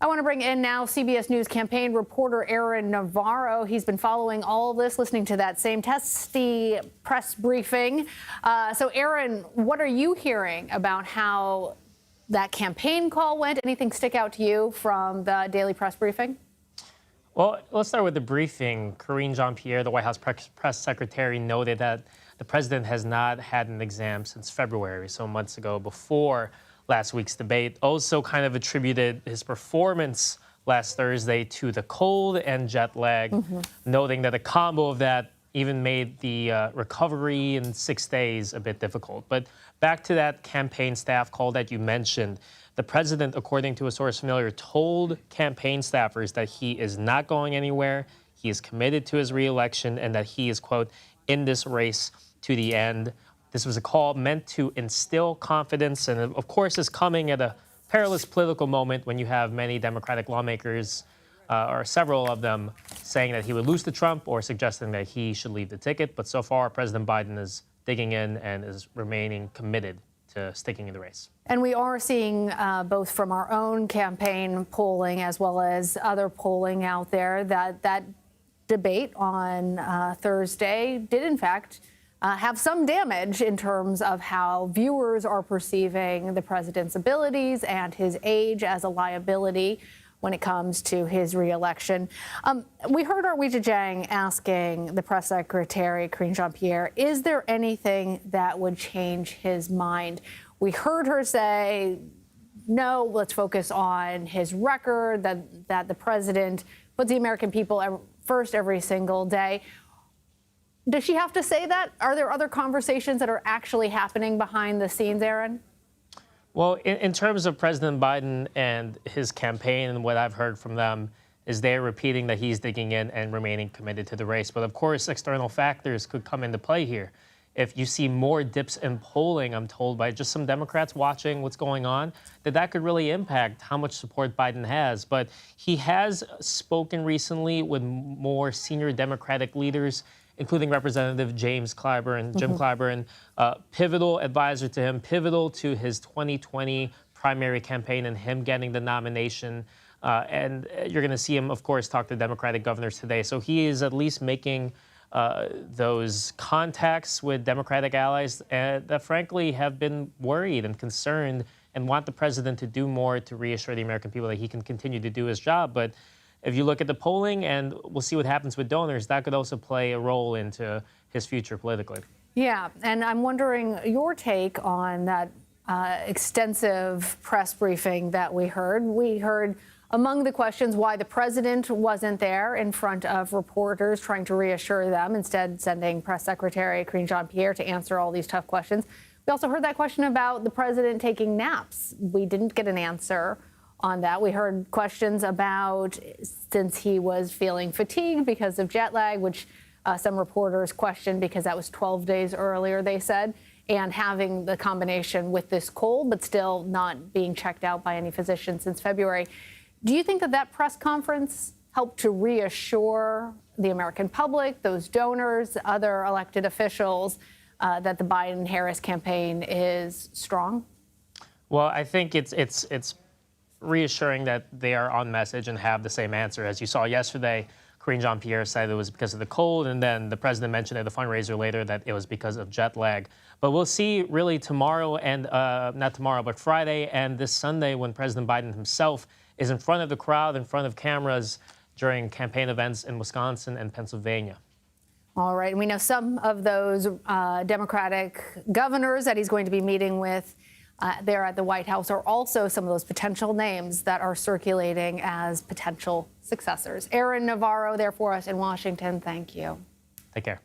I want to bring in now CBS News campaign reporter Aaron Navarro. He's been following all of this, listening to that same testy press briefing. So, Aaron, what are you hearing about how that campaign call went? Anything stick out to you from the daily press briefing? Well, let's start with the briefing. Karine Jean-Pierre, the White House press secretary, noted that the president has not had an exam since February, so months ago, before last week's debate. Also kind of attributed his performance last Thursday to the cold and jet lag, noting that a combo of that even made the recovery in 6 days a bit difficult. But back to that campaign staff call that you mentioned, the president, according to a source familiar, told campaign staffers that he is not going anywhere, he is committed to his reelection, and that he is, quote, in this race to the end. This was a call meant to instill confidence, and of course is coming at a perilous political moment when you have many Democratic lawmakers, or several of them, saying that he would lose to Trump or suggesting that he should leave the ticket. But so far, President Biden is digging in and is remaining committed to sticking in the race. And we are seeing both from our own campaign polling as well as other polling out there that debate on Thursday did, in fact, have some damage in terms of how viewers are perceiving the president's abilities and his age as a liability when it comes to his reelection. We heard Arwija Jang asking the press secretary, Karine Jean-Pierre, is there anything that would change his mind? We heard her say, no, let's focus on his record, that the president puts the American people first every single day. Does she have to say that? Are there other conversations that are actually happening behind the scenes, Aaron? Well, in terms of President Biden and his campaign, and what I've heard from them is they're repeating that he's digging in and remaining committed to the race. But of course, external factors could come into play here. If you see more dips in polling, I'm told by just some Democrats watching what's going on, that could really impact how much support Biden has. But he has spoken recently with more senior Democratic leaders, including Representative James Clyburn, Jim Clyburn, pivotal advisor to him, pivotal to his 2020 primary campaign and him getting the nomination. And you're going to see him, of course, talk to Democratic governors today. So he is at least making those contacts with Democratic allies that, frankly, have been worried and concerned and want the president to do more to reassure the American people that he can continue to do his job. But if you look at the polling, and we'll see what happens with donors, that could also play a role into his future politically. Yeah, and I'm wondering your take on that extensive press briefing that we heard. We heard among the questions why the president wasn't there in front of reporters trying to reassure them, instead sending press secretary Karine Jean-Pierre to answer all these tough questions. We also heard that question about the president taking naps. We didn't get an answer on that. We heard questions about, since he was feeling fatigued because of jet lag, which some reporters questioned because that was 12 days earlier, they said, and having the combination with this cold, but still not being checked out by any physician since February. Do you think that press conference helped to reassure the American public, those donors, other elected officials, that the Biden-Harris campaign is strong? Well, I think it's reassuring that they are on message and have the same answer. As you saw yesterday, Karine Jean-Pierre said it was because of the cold, and then the president mentioned at the fundraiser later that it was because of jet lag. But we'll see really tomorrow and not tomorrow, but Friday and this Sunday when President Biden himself is in front of the crowd, in front of cameras during campaign events in Wisconsin and Pennsylvania. All right. We know some of those Democratic governors that he's going to be meeting with there at the White House are also some of those potential names that are circulating as potential successors. Aaron Navarro there for us in Washington. Thank you. Take care.